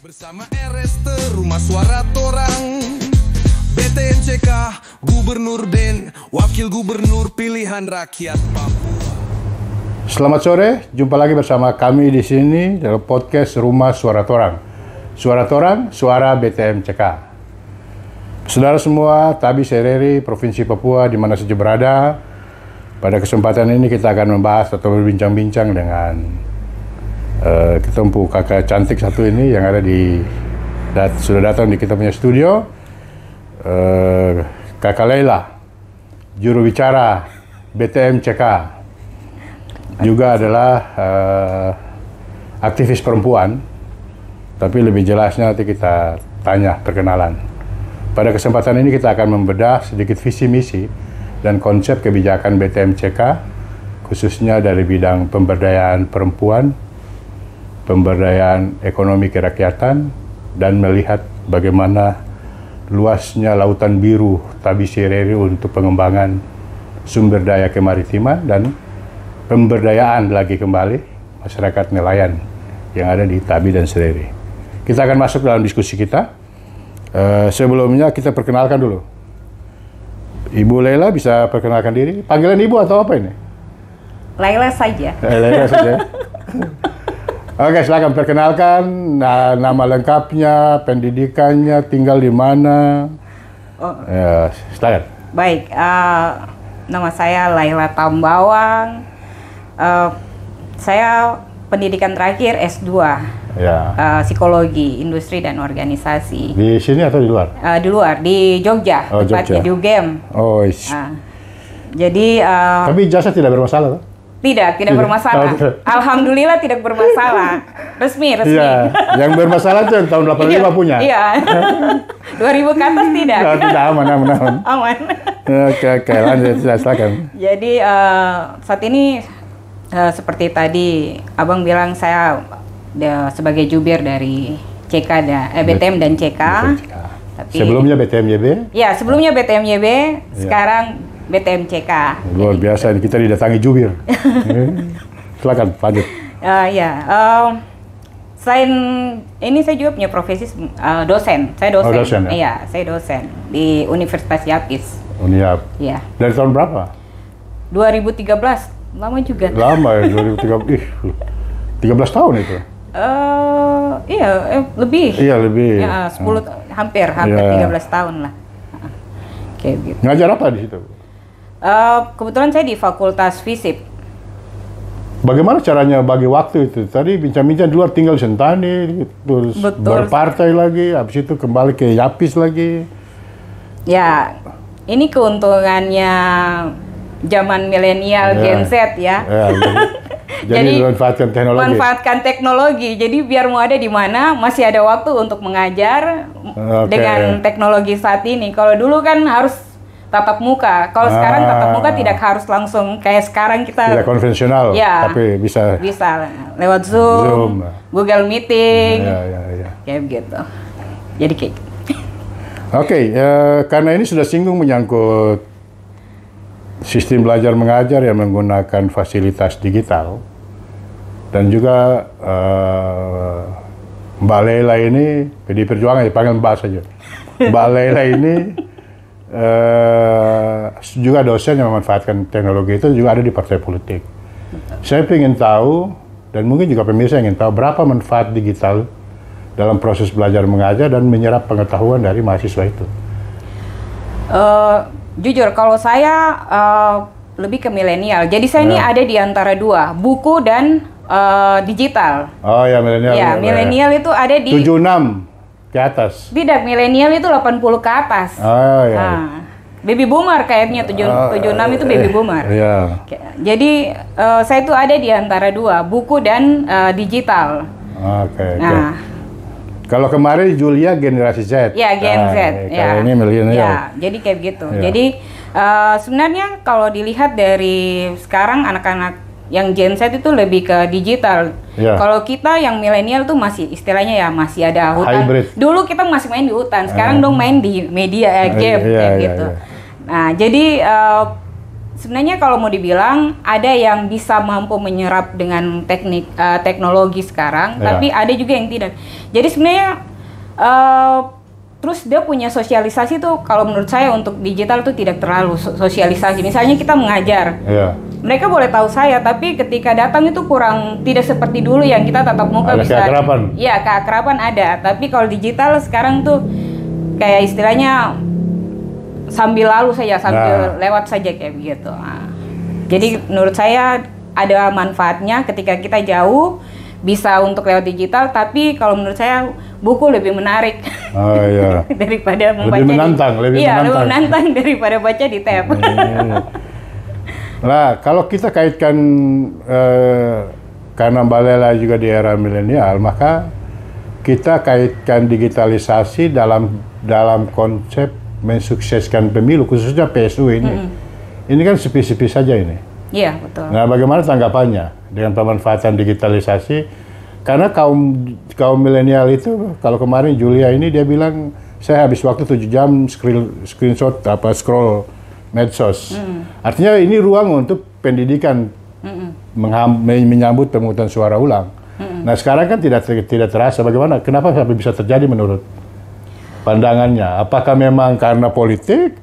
Bersama RST Rumah Suara Torang, BTMCK, Gubernur Ben, Wakil Gubernur Pilihan Rakyat Papua. Selamat sore, jumpa lagi bersama kami di sini dalam podcast Rumah Suara Torang. Suara Torang, suara BTMCK. Saudara semua, Tabi Sereri, Provinsi Papua, di mana saja berada. Pada kesempatan ini kita akan membahas atau berbincang-bincang dengan ketempu kakak cantik satu ini yang ada sudah datang di kita punya studio. Kakak Laila, juru bicara BTMCK, juga adalah aktivis perempuan, tapi lebih jelasnya nanti kita tanya perkenalan. Pada kesempatan ini kita akan membedah sedikit visi misi dan konsep kebijakan BTMCK, khususnya dari bidang pemberdayaan perempuan, pemberdayaan ekonomi kerakyatan, dan melihat bagaimana luasnya lautan biru Tabi Sereri untuk pengembangan sumber daya kemaritiman dan pemberdayaan lagi kembali masyarakat nelayan yang ada di Tabi dan Sereri. Kita akan masuk dalam diskusi kita. Sebelumnya kita perkenalkan dulu. Ibu Laila bisa perkenalkan diri. Panggilan ibu atau apa ini? Laila saja. Laila saja. Oke, silakan perkenalkan nama lengkapnya, pendidikannya, tinggal di mana. Ya, silakan. Baik, nama saya Laila Tambawang. Saya pendidikan terakhir S2, ya. Psikologi, Industri dan Organisasi. Di sini atau di luar? Di luar, di Jogja, tepatnya di UGM. Oh, jadi. Tapi ijazah tidak bermasalah, toh? Tidak bermasalah. Alhamdulillah tidak bermasalah. Resmi. Iya, yang bermasalah itu tahun 85 punya. Iya. 2000 ke atas tidak. Tidak, aman. Aman. Oke, lanjut, silakan. Jadi saat ini seperti tadi Abang bilang, saya sebagai jubir dari BTM dan CK. Tapi, sebelumnya BTMYB? Ya, sebelumnya BTMYB, sekarang BTMCK. Luar biasa, kita didatangi jubir. Silakan, lanjut. Selain ini saya juga punya profesi dosen. Saya dosen. Oh, dosen, ya? Iya, saya dosen di Universitas Yapis. Uniap. Iya. Dari tahun berapa? 2013. Lama juga. Lama ya, 2013. 13 tahun itu. Lebih. Iya, lebih. Ya, 10 hampir 13 tahun lah. Kayak gitu. Ngajar apa di situ? Kebetulan saya di Fakultas Fisip. Bagaimana caranya bagi waktu itu? Tadi bincang-bincang di luar, tinggal di Sentani, terus berpartai lagi, habis itu kembali ke Yapis lagi. Ya, ini keuntungannya zaman milenial, Gen Z ya. Jadi manfaatkan teknologi. Jadi biar mau ada di mana, masih ada waktu untuk mengajar dengan teknologi saat ini. Kalau dulu kan harus tatap muka. Kalau sekarang tatap muka tidak harus langsung kayak sekarang kita. Tidak konvensional, ya, tapi bisa. Bisa lewat Zoom. Google Meeting, kayak gitu. Jadi kayak. Oke, karena ini sudah singgung menyangkut sistem belajar mengajar yang menggunakan fasilitas digital, dan juga Mbak Laila ini, PDI Perjuangan, panggil Mbak saja. Mbak Laila ini juga dosen yang memanfaatkan teknologi itu, juga ada di partai politik. Saya ingin tahu, dan mungkin juga pemirsa ingin tahu, berapa manfaat digital dalam proses belajar mengajar dan menyerap pengetahuan dari mahasiswa itu. Jujur, kalau saya lebih ke milenial. Jadi saya ini ada di antara dua, buku dan digital. Oh ya, milenial. Ya, milenial itu ada di 76 ke atas. Tidak, milenial itu 80 ke atas. Oh ya. Baby boomer kayaknya 76 itu baby boomer. Iya. Jadi saya itu ada di antara dua, buku dan digital. Oke. Kalau kemarin Julia generasi Z. Ya, Gen Z. Kalau ini milenial. Ya, jadi kayak gitu. Jadi sebenarnya kalau dilihat dari sekarang anak-anak yang Gen Z itu lebih ke digital. Kalau kita yang milenial tuh masih istilahnya ya masih ada hutan. Hybrid. Dulu kita masih main di hutan, sekarang dong main di media game kayak gitu. Nah, jadi sebenarnya kalau mau dibilang ada yang bisa mampu menyerap dengan teknologi sekarang, tapi ada juga yang tidak. Jadi sebenarnya terus dia punya sosialisasi tuh, kalau menurut saya untuk digital tuh tidak terlalu sosialisasi. Misalnya kita mengajar, mereka boleh tahu saya, tapi ketika datang itu tidak seperti dulu yang kita tatap muka ada bisa. Keakraban. Iya, keakraban ada. Tapi kalau digital sekarang tuh kayak istilahnya sambil lalu saja, sambil lewat saja kayak begitu. Nah, jadi menurut saya ada manfaatnya ketika kita jauh bisa untuk lewat digital, tapi kalau menurut saya buku lebih menarik daripada membaca. Lebih menantang, lebih menantang daripada baca di tab. Nah, kalau kita kaitkan karena Mbak Lela juga di era milenial, maka kita kaitkan digitalisasi dalam konsep mensukseskan pemilu, khususnya PSU ini. Ini kan sepi-sepi saja ini. Iya, betul. Nah, bagaimana tanggapannya dengan pemanfaatan digitalisasi? Karena kaum milenial itu, kalau kemarin Julia ini dia bilang, saya habis waktu 7 jam screenshot scroll medsos. Artinya ini ruang untuk pendidikan, menyambut pemungutan suara ulang. Nah, sekarang kan tidak terasa. Bagaimana? Kenapa sampai bisa terjadi menurut pandangannya? Apakah memang karena politik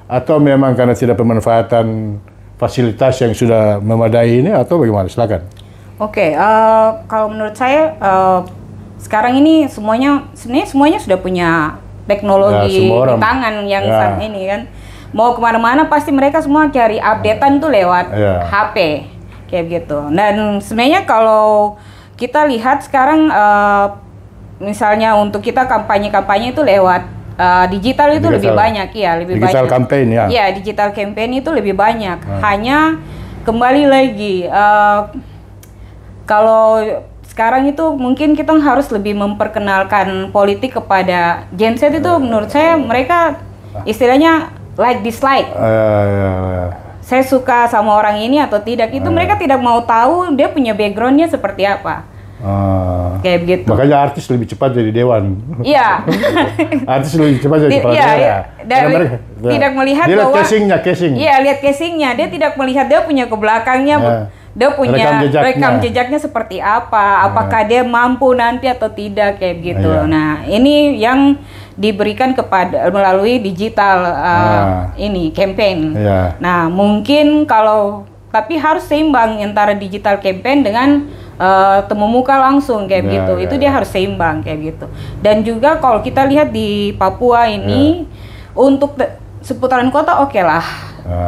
atau memang karena tidak pemanfaatan fasilitas yang sudah memadai ini, atau bagaimana? Silakan. Oke, kalau menurut saya sekarang ini semuanya sudah punya teknologi di tangan yang saat ini kan. Mau kemana-mana pasti mereka semua cari updatean tuh lewat HP kayak gitu. Dan sebenarnya kalau kita lihat sekarang misalnya untuk kita kampanye itu lewat digital itu lebih banyak, digital campaign ya. Iya, digital campaign itu lebih banyak. Hanya kembali lagi kalau sekarang itu mungkin kita harus lebih memperkenalkan politik kepada Gen Z itu. Menurut saya mereka istilahnya like dislike. Saya suka sama orang ini atau tidak, itu mereka tidak mau tahu dia punya backgroundnya seperti apa. Kayak begitu. Makanya artis lebih cepat jadi dewan. Iya. Artis lebih cepat jadi kepala daerah. Tidak melihat dia bahwa casing. Iya, lihat casingnya. Dia tidak melihat dia punya ke belakangnya. Dia punya rekam jejaknya seperti apa. Apakah dia mampu nanti atau tidak kayak gitu. Nah, ini yang diberikan melalui digital ini campaign. Nah, mungkin tapi harus seimbang antara digital campaign dengan temu muka langsung kayak gitu. Itu dia harus seimbang kayak gitu. Dan juga kalau kita lihat di Papua ini untuk seputaran kota oke lah,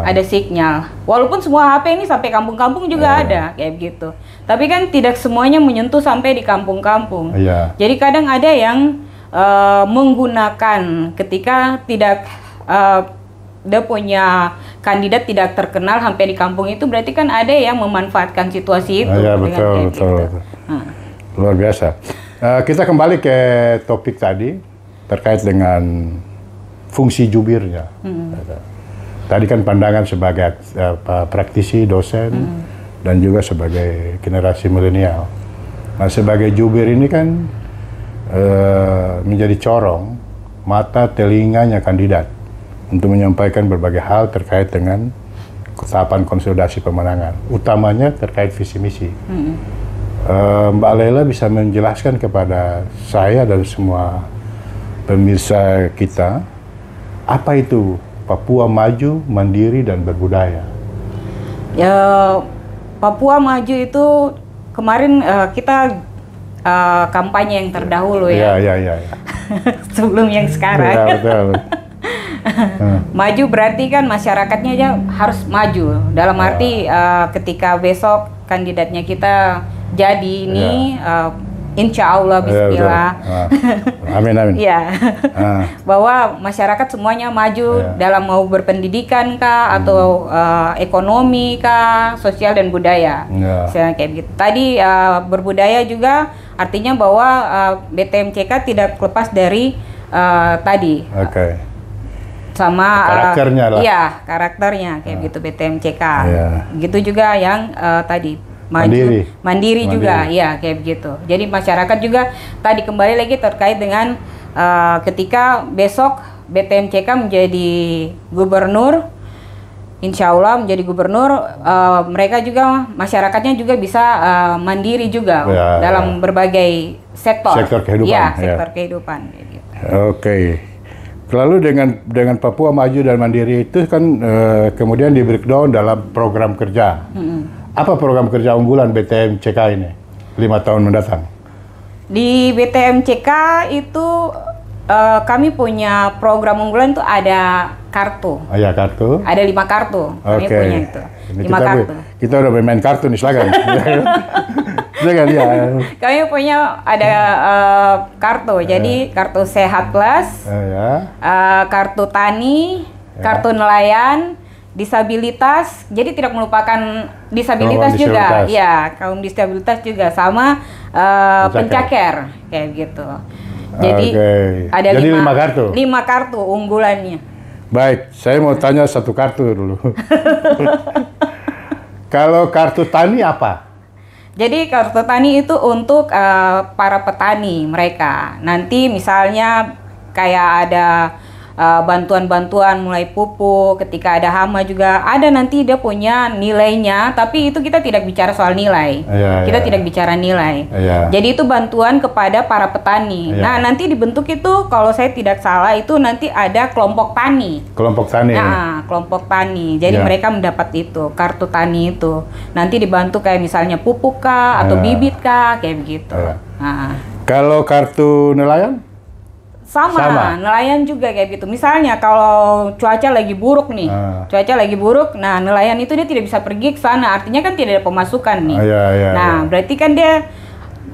ada sinyal. Walaupun semua HP ini sampai kampung-kampung juga ada kayak gitu. Tapi kan tidak semuanya menyentuh sampai di kampung-kampung. Jadi kadang ada yang menggunakan ketika tidak dia punya kandidat tidak terkenal sampai di kampung itu, berarti kan ada yang memanfaatkan situasi itu. Betul. Luar biasa. Kita kembali ke topik tadi terkait dengan fungsi jubirnya. Tadi kan pandangan sebagai praktisi, dosen, dan juga sebagai generasi milenial. Nah, sebagai jubir ini kan menjadi corong mata telinganya kandidat untuk menyampaikan berbagai hal terkait dengan tahapan konsolidasi pemenangan, utamanya terkait visi misi. Mbak Lela bisa menjelaskan kepada saya dan semua pemirsa kita, apa itu Papua Maju, Mandiri, dan Berbudaya? Ya, Papua Maju itu kemarin kita kampanye yang terdahulu ya. Iya. Sebelum yang sekarang. Ya, betul. Maju berarti kan masyarakatnya aja harus maju. Dalam arti ketika besok kandidatnya kita jadi ini, insya Allah, bismillah. Amin. Iya. Bahwa masyarakat semuanya maju dalam mau berpendidikan kah, atau ekonomi kah, sosial dan budaya. Kayak gitu. Tadi berbudaya juga artinya bahwa BTMCK tidak lepas dari tadi. Sama karakternya lah. Iya, karakternya kayak gitu BTMCK. Gitu juga yang tadi mandiri juga, ya kayak begitu. Jadi masyarakat juga tadi kembali lagi terkait dengan ketika besok BTMCK menjadi gubernur, insya Allah menjadi gubernur, mereka juga masyarakatnya juga bisa mandiri juga dalam berbagai sektor. Sektor kehidupan. Ya, sektor kehidupan. Gitu. Oke. Lalu dengan Papua Maju dan Mandiri itu kan kemudian di breakdown dalam program kerja. Apa program kerja unggulan BTMCK ini 5 tahun mendatang? Di BTMCK itu kami punya program unggulan itu ada kartu. Ya, kartu. Ada 5 kartu. Kami punya itu. Ini 5 kartu. Kita udah bermain kartu nih, silakan. Silakan ya. Kami punya ada kartu. Jadi kartu Sehat Plus, kartu Tani, kartu Nelayan, disabilitas. Jadi tidak melupakan disabilitas juga. Ya, kaum disabilitas juga sama pencaker kayak gitu. Jadi ada 5 kartu. 5 kartu unggulannya. Baik, saya mau tanya satu kartu dulu. Kalau kartu tani apa? Jadi kartu tani itu untuk para petani mereka. Nanti misalnya kayak ada bantuan-bantuan mulai pupuk, ketika ada hama juga ada, nanti dia punya nilainya, tapi itu kita tidak bicara soal nilai. Kita tidak bicara nilai. Jadi itu bantuan kepada para petani. Nah, nanti dibentuk itu kalau saya tidak salah itu nanti ada kelompok tani. Kelompok tani. Nah, kelompok tani. Jadi mereka mendapat itu, kartu tani itu. Nanti dibantu kayak misalnya pupuk kah atau bibit kah, kayak begitu. Kalau kartu nelayan? Sama, nelayan juga kayak gitu. Misalnya kalau cuaca lagi buruk nih, nah nelayan itu dia tidak bisa pergi ke sana, artinya kan tidak ada pemasukan nih. Berarti kan dia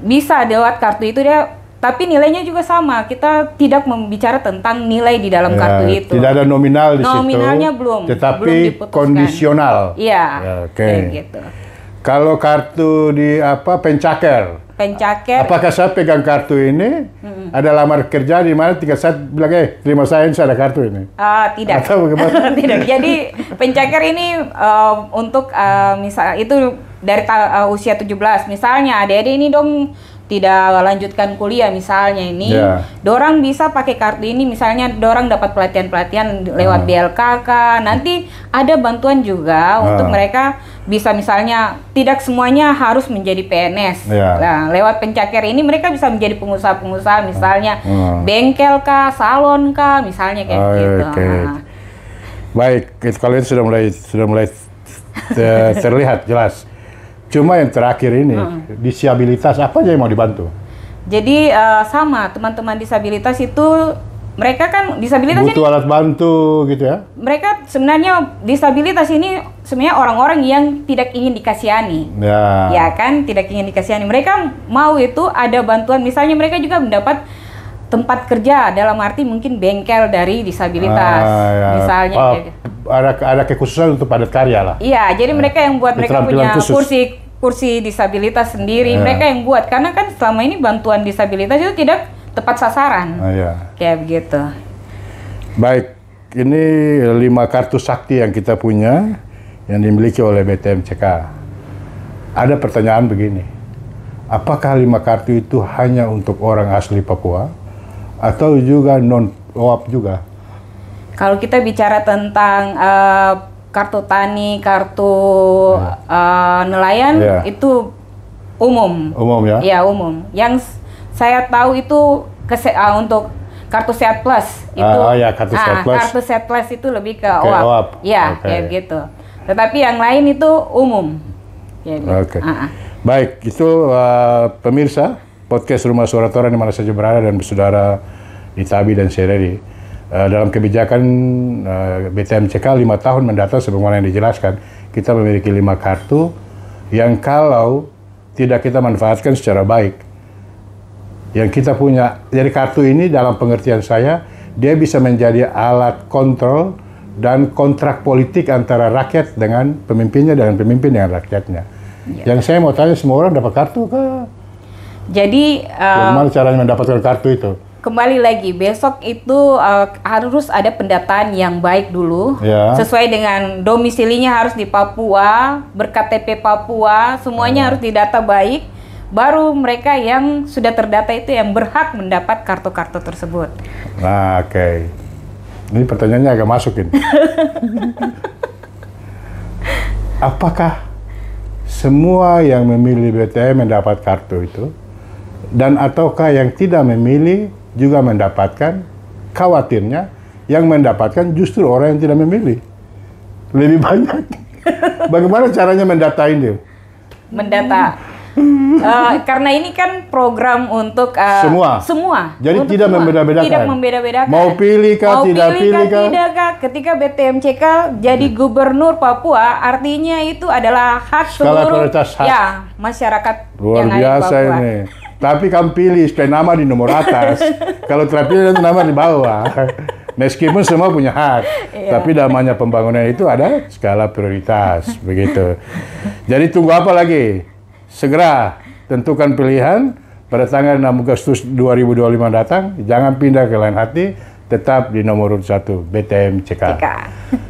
bisa lewat kartu itu dia, tapi nilainya juga sama. Kita tidak membicara tentang nilai di dalam kartu itu. Tidak ada nominal di situ. Nominalnya belum. Tetapi belum diputuskan. Kondisional. Iya. Kayak gitu. Kalau kartu di pencaker. Apakah saya pegang kartu ini, ada lamar kerja di mana tiga saat bilang, terima saya ada kartu ini? Tidak. Atau bagaimana? Tidak. Jadi pencaker ini untuk misal itu dari usia 17. Misalnya adik-adik ini dong tidak lanjutkan kuliah misalnya ini, dorang bisa pakai kartu ini, misalnya dorang dapat pelatihan-pelatihan lewat BLKK, nanti ada bantuan juga untuk mereka bisa misalnya tidak semuanya harus menjadi PNS. Nah, lewat pencaker ini mereka bisa menjadi pengusaha-pengusaha, misalnya bengkel kah, salon kah, misalnya kayak gitu. Baik, kalau itu sudah mulai terlihat jelas. Cuma yang terakhir ini, disabilitas apa aja yang mau dibantu? Jadi sama, teman-teman disabilitas itu, mereka kan disabilitas butuh alat bantu gitu ya? Mereka sebenarnya disabilitas ini sebenarnya orang-orang yang tidak ingin dikasihani. Ya kan, tidak ingin dikasihani. Mereka mau itu ada bantuan, misalnya mereka juga mendapat tempat kerja, dalam arti mungkin bengkel dari disabilitas. Misalnya ada kekhususan untuk padat karya lah. Iya, jadi mereka yang buat, mereka punya kursi disabilitas sendiri, mereka yang buat, karena kan selama ini bantuan disabilitas itu tidak tepat sasaran. Kayak begitu. Baik, ini 5 kartu sakti yang kita punya, yang dimiliki oleh BTMCK. Ada pertanyaan begini, apakah 5 kartu itu hanya untuk orang asli Papua, atau juga non-OAP juga? Kalau kita bicara tentang kartu tani, kartu nelayan, itu umum. Umum ya? Iya, umum. Yang saya tahu itu untuk kartu Sehat Plus itu. Kartu Sehat Plus. Kartu Sehat Plus itu lebih ke OAP. Iya, kayak gitu. Tetapi yang lain itu umum. Baik, itu pemirsa podcast Rumah Suara Toran di mana saja berada dan bersaudara di Tabi dan Sereri. Dalam kebijakan BTMCK 5 tahun mendatang sebagaimana yang dijelaskan, kita memiliki 5 kartu yang kalau tidak kita manfaatkan secara baik, yang kita punya, jadi kartu ini dalam pengertian saya, dia bisa menjadi alat kontrol dan kontrak politik antara rakyat dengan pemimpinnya, dengan pemimpin dengan rakyatnya. Yang saya mau tanya, semua orang dapat kartu kah? Jadi bagaimana caranya mendapatkan kartu itu? Kembali lagi, besok itu harus ada pendataan yang baik dulu, sesuai dengan domisilinya harus di Papua, berKTP Papua, semuanya harus didata baik, baru mereka yang sudah terdata itu yang berhak mendapat kartu-kartu tersebut. Nah, ini pertanyaannya agak masuk ini. apakah semua yang memilih BTM mendapat kartu itu, dan ataukah yang tidak memilih juga mendapatkan? Khawatirnya yang mendapatkan justru orang yang tidak memilih lebih banyak. Bagaimana caranya mendatain dia? Mendata. Karena ini kan program untuk semua. Jadi untuk tidak semua. membeda-bedakan. Tidak membeda-bedakan. Mau pilih kah, tidak pilih kah? Tidak kah? Ketika BTMCK jadi gubernur Papua, artinya itu adalah hak seluruh ya masyarakat luar yang biasa ada di Papua. ini. Tapi kamu pilih supaya nama di nomor atas. Kalau terpilih itu nama di bawah. Meskipun semua punya hak, tapi namanya pembangunan itu ada skala prioritas, begitu. Jadi tunggu apa lagi? Segera tentukan pilihan pada tanggal 6 Agustus 2025 datang. Jangan pindah ke lain hati, tetap di nomor 1 BTMCK.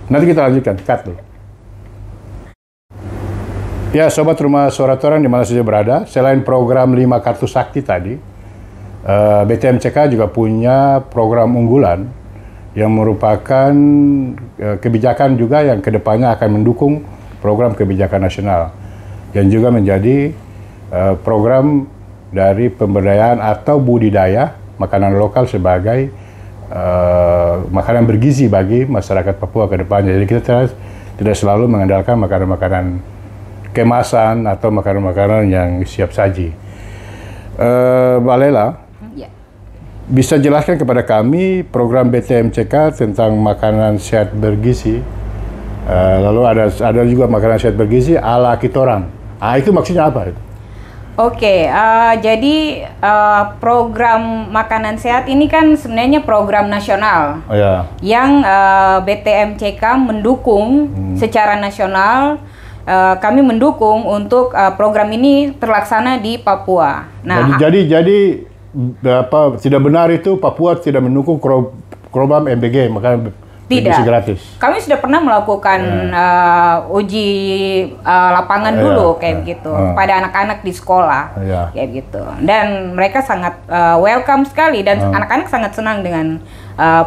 Nanti kita lanjutkan, cut dulu. Ya, sobat Rumah Suara Torang di mana saja berada, selain program 5 kartu sakti tadi, BTMCK juga punya program unggulan yang merupakan kebijakan juga yang kedepannya akan mendukung program kebijakan nasional, yang juga menjadi program dari pemberdayaan atau budidaya makanan lokal sebagai makanan bergizi bagi masyarakat Papua ke depannya. Jadi kita tidak selalu mengandalkan makanan-makanan kemasan atau makanan-makanan yang siap saji. Mbak Lela, bisa jelaskan kepada kami program BTMCK tentang makanan sehat bergizi, lalu ada juga makanan sehat bergizi ala Kitorang. Itu maksudnya apa? Oke, jadi program makanan sehat ini kan sebenarnya program nasional yang BTMCK mendukung secara nasional. Kami mendukung untuk program ini terlaksana di Papua. Nah, jadi tidak benar itu Papua tidak mendukung program MBG makanan bergizi gratis. Kami sudah pernah melakukan uji lapangan dulu kayak gitu pada anak-anak di sekolah kayak gitu, dan mereka sangat welcome sekali dan anak-anak sangat senang dengan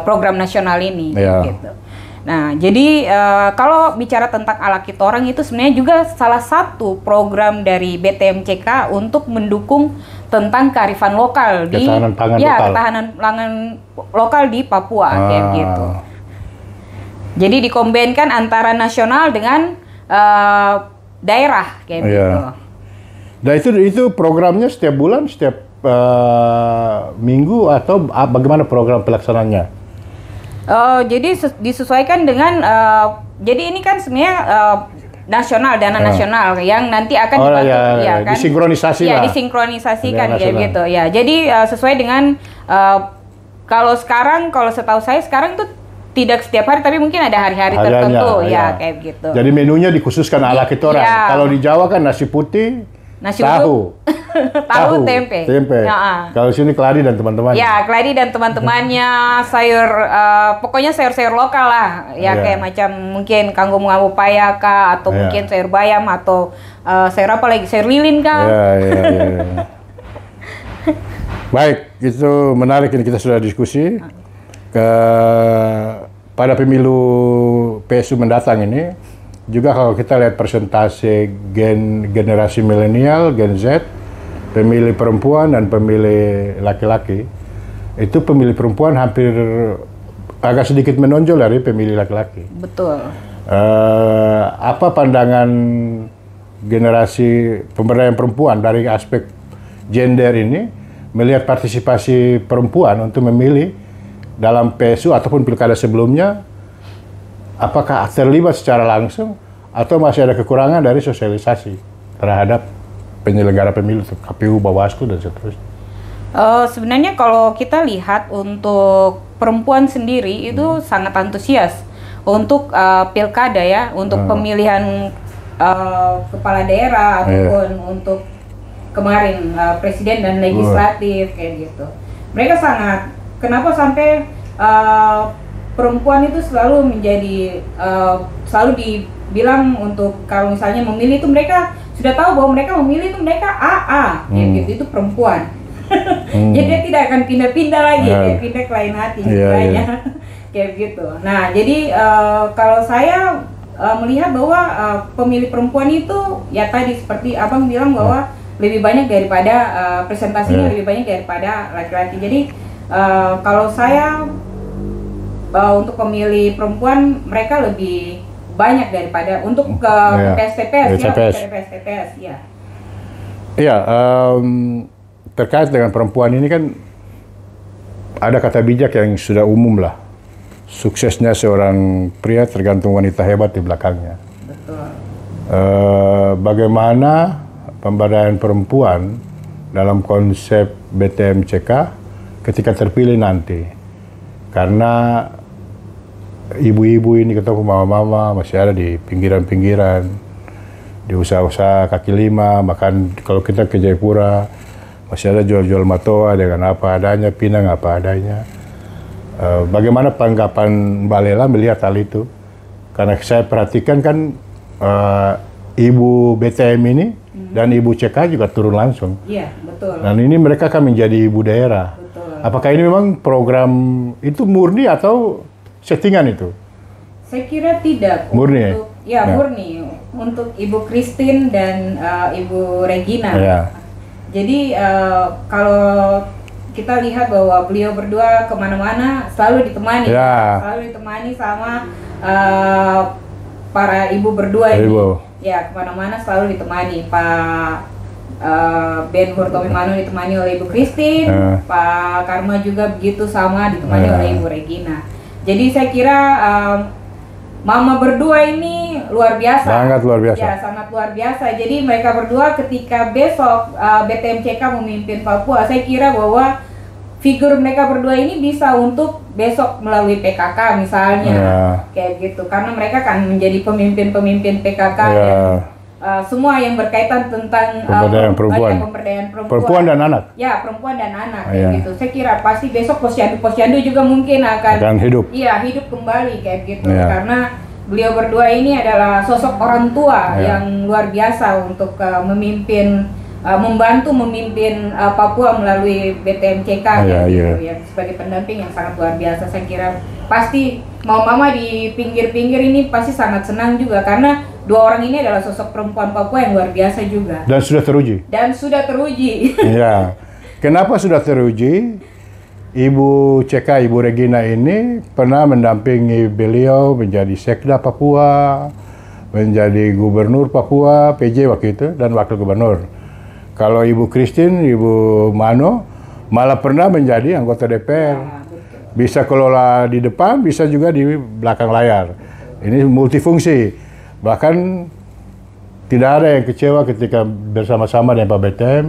program nasional ini gitu. Nah, jadi kalau bicara tentang ala Kitorang itu sebenarnya juga salah satu program dari BTMCK untuk mendukung tentang kearifan lokal di ketahanan pangan lokal di Papua kayak gitu. Jadi dikombinkan antara nasional dengan daerah kayak gitu. Nah itu programnya setiap bulan, setiap minggu atau bagaimana program pelaksanaannya? Jadi disesuaikan dengan jadi ini kan sebenarnya nasional, dana nasional yang nanti akan dibantu, disinkronisasi lah. Disinkronisasikan kayak gitu ya. Jadi sesuai dengan kalau setahu saya sekarang tuh tidak setiap hari, tapi mungkin ada hari-hari tertentu kayak gitu. Jadi menunya dikhususkan ala Kitorang. Kalau di Jawa kan nasi putih, tahu. Tahu, tempe. Kalau sini keladi dan teman-temannya. Ya, keladi dan teman-temannya, sayur, pokoknya sayur-sayur lokal lah. Kayak macam mungkin kangkung paya kah, atau mungkin sayur bayam, atau sayur apa lagi, sayur lilin kah. Baik, itu menarik, ini kita sudah diskusi. Pada pemilu PSU mendatang ini, juga kalau kita lihat persentase generasi milenial, Gen Z, pemilih perempuan dan pemilih laki-laki, itu pemilih perempuan hampir agak sedikit menonjol dari pemilih laki-laki. Betul. Apa pandangan generasi pemberdayaan perempuan dari aspek gender ini, melihat partisipasi perempuan untuk memilih dalam PSU ataupun pilkada sebelumnya, apakah terlibat secara langsung atau masih ada kekurangan dari sosialisasi terhadap penyelenggara pemilu, KPU, Bawaslu, dan seterusnya? Sebenarnya kalau kita lihat untuk perempuan sendiri itu sangat antusias untuk pilkada ya, untuk pemilihan kepala daerah ataupun untuk kemarin presiden dan legislatif kayak gitu. Mereka sangat. Kenapa sampai perempuan itu selalu menjadi selalu dibilang untuk kalau misalnya memilih itu mereka sudah tahu bahwa mereka memilih itu mereka AA gitu, itu perempuan. Jadi dia tidak akan pindah-pindah lagi, kayak pindah ke lain hati kayak gitu. Nah, jadi kalau saya melihat bahwa pemilih perempuan itu ya tadi seperti abang bilang bahwa lebih banyak daripada presentasinya lebih banyak daripada laki-laki. Jadi kalau saya untuk pemilih perempuan mereka lebih banyak daripada untuk ke PSTPS ya. Iya, terkait dengan perempuan ini kan ada kata bijak yang sudah umum lah. Suksesnya seorang pria tergantung wanita hebat di belakangnya. Betul. Bagaimana pemberdayaan perempuan dalam konsep BTMCK ketika terpilih nanti? Karena ibu-ibu ini ketemu mama-mama masih ada di pinggiran-pinggiran, di usaha-usaha kaki lima, bahkan kalau kita ke Jayapura masih ada jual-jual matoa dengan apa adanya, pinang apa adanya. Bagaimana tanggapan Mbak Lela melihat hal itu? Karena saya perhatikan kan ibu BTM ini dan ibu CK juga turun langsung. Iya, betul. Dan ini mereka kan menjadi ibu daerah. Betul. Apakah ini memang program itu murni atau settingan itu? Saya kira tidak. Murni untuk, ya? Ya, murni. Untuk Ibu Christine dan Ibu Regina. Ya. Jadi kalau kita lihat bahwa beliau berdua kemana-mana selalu ditemani, selalu ditemani sama para ibu berdua ini. Ya, kemana-mana selalu ditemani. Pak Ben Hurtomi Manu ditemani oleh Ibu Christine, Pak Karma juga begitu sama ditemani oleh Ibu Regina. Jadi saya kira mama berdua ini luar biasa. Sangat luar biasa. Ya, sangat luar biasa. Jadi mereka berdua ketika besok BTMCK memimpin Papua, saya kira bahwa figur mereka berdua ini bisa untuk besok melalui PKK misalnya, kayak gitu. Karena mereka kan menjadi pemimpin-pemimpin PKK dan semua yang berkaitan tentang pemberdayaan perempuan. Perempuan dan anak. Ya, perempuan dan anak, kayak gitu. Saya kira pasti besok posyandu juga mungkin akan hidup. Iya, hidup kembali kayak gitu. Karena beliau berdua ini adalah sosok orang tua yang luar biasa untuk membantu memimpin Papua melalui BTMCK gitu, ya, sebagai pendamping yang sangat luar biasa. Saya kira pasti mama di pinggir-pinggir ini pasti sangat senang juga karena dua orang ini adalah sosok perempuan Papua yang luar biasa juga. Dan sudah teruji. Iya. Kenapa sudah teruji? Ibu CK, Ibu Regina ini pernah mendampingi beliau menjadi Sekda Papua, menjadi Gubernur Papua, PJ waktu itu, dan Wakil Gubernur. Kalau Ibu Christine, Ibu Mano, malah pernah menjadi anggota DPR. Bisa kelola di depan, bisa juga di belakang layar. Ini multifungsi. Bahkan tidak ada yang kecewa ketika bersama-sama dengan Pak BTM,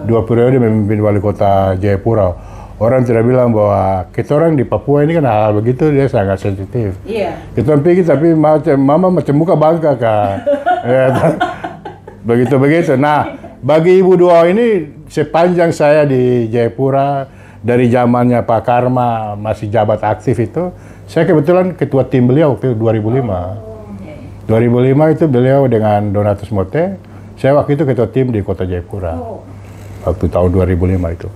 2 periode memimpin wali kota Jayapura. Orang tidak bilang bahwa kita orang di Papua ini kan hal begitu dia sangat sensitif. Iya. Kita pikir tapi mama macam muka bangka kan. Begitu-begitu. Nah, bagi ibu dua ini sepanjang saya di Jayapura dari zamannya Pak Karma masih jabat aktif itu, saya kebetulan ketua tim beliau waktu 2005. 2005 itu beliau dengan Donatus Mote, saya waktu itu ketua tim di Kota Jayapura. Waktu tahun 2005 itu.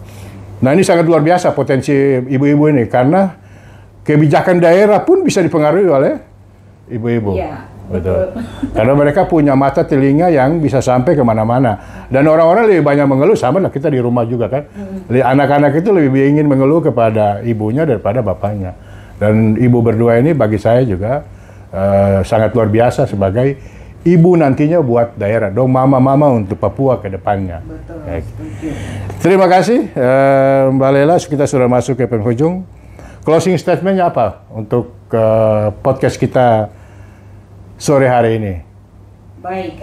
Nah, ini sangat luar biasa potensi ibu-ibu ini karena kebijakan daerah pun bisa dipengaruhi oleh ibu-ibu. Iya, betul. Karena mereka punya mata telinga yang bisa sampai kemana-mana. Dan orang-orang lebih banyak mengeluh, sama lah kita di rumah juga kan. Anak-anak itu lebih ingin mengeluh kepada ibunya daripada bapaknya. Dan ibu berdua ini bagi saya juga sangat luar biasa sebagai ibu nantinya buat daerah. Dong mama-mama untuk Papua ke depannya. Betul. Terima kasih Mbak Lela, kita sudah masuk ke penghujung. Closing statement-nya apa untuk podcast kita sore hari ini? Baik,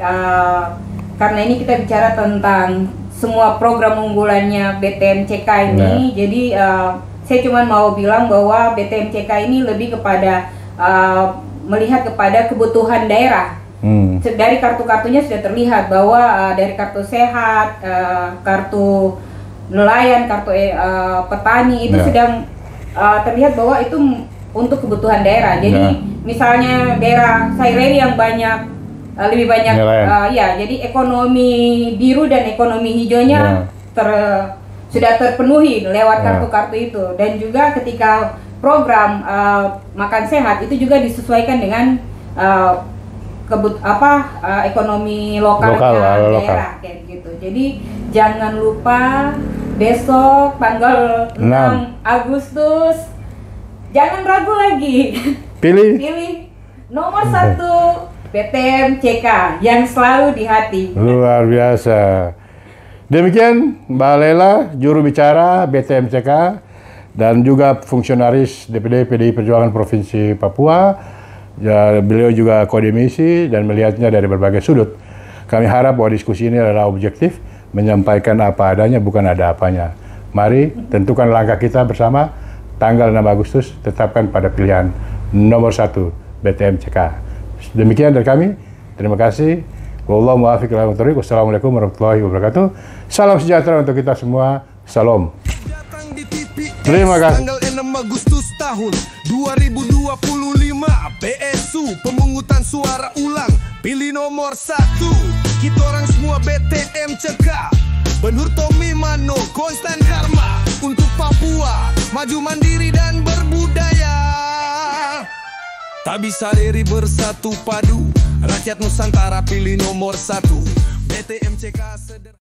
karena ini kita bicara tentang semua program unggulannya BTMCK ini, jadi saya cuma mau bilang bahwa BTMCK ini lebih kepada melihat kepada kebutuhan daerah. Dari kartu-kartunya sudah terlihat bahwa dari kartu sehat, kartu nelayan, kartu petani itu sedang terlihat bahwa itu untuk kebutuhan daerah. Jadi misalnya daerah Saireri yang lebih banyak jadi ekonomi biru dan ekonomi hijaunya sudah terpenuhi lewat kartu-kartu itu. Dan juga ketika program makan sehat itu juga disesuaikan dengan ekonomi lokalnya daerah kayak gitu. Jadi jangan lupa besok tanggal 6 Agustus jangan ragu lagi. Pilih nomor 1 BTM-CK yang selalu di hati. Luar biasa. Demikian Mbak Lela, juru bicara BTM-CK dan juga fungsionaris DPD PDI Perjuangan Provinsi Papua. Ya, beliau juga akademisi dan melihatnya dari berbagai sudut. Kami harap bahwa diskusi ini adalah objektif, menyampaikan apa adanya, bukan ada apanya. Mari tentukan langkah kita bersama. Tanggal 6 Agustus tetapkan pada pilihan nomor 1 BTM-CK. Demikian dari kami. Terima kasih. Wallahu muwaffiq ila aqwamit thoriq. Wassalamualaikum warahmatullahi wabarakatuh. Salam sejahtera untuk kita semua. Salam. Terima kasih. Tanggal 6 Agustus tahun 2025 PSU pemungutan suara ulang. Pilih nomor 1. Kita orang semua BTM-CK. Benhur Tommy Mano, Konstan Karma. Untuk Papua, maju mandiri dan berbudaya. Tak bisa diri bersatu padu. Rakyat Nusantara pilih nomor 1 BTM-CK sederhana.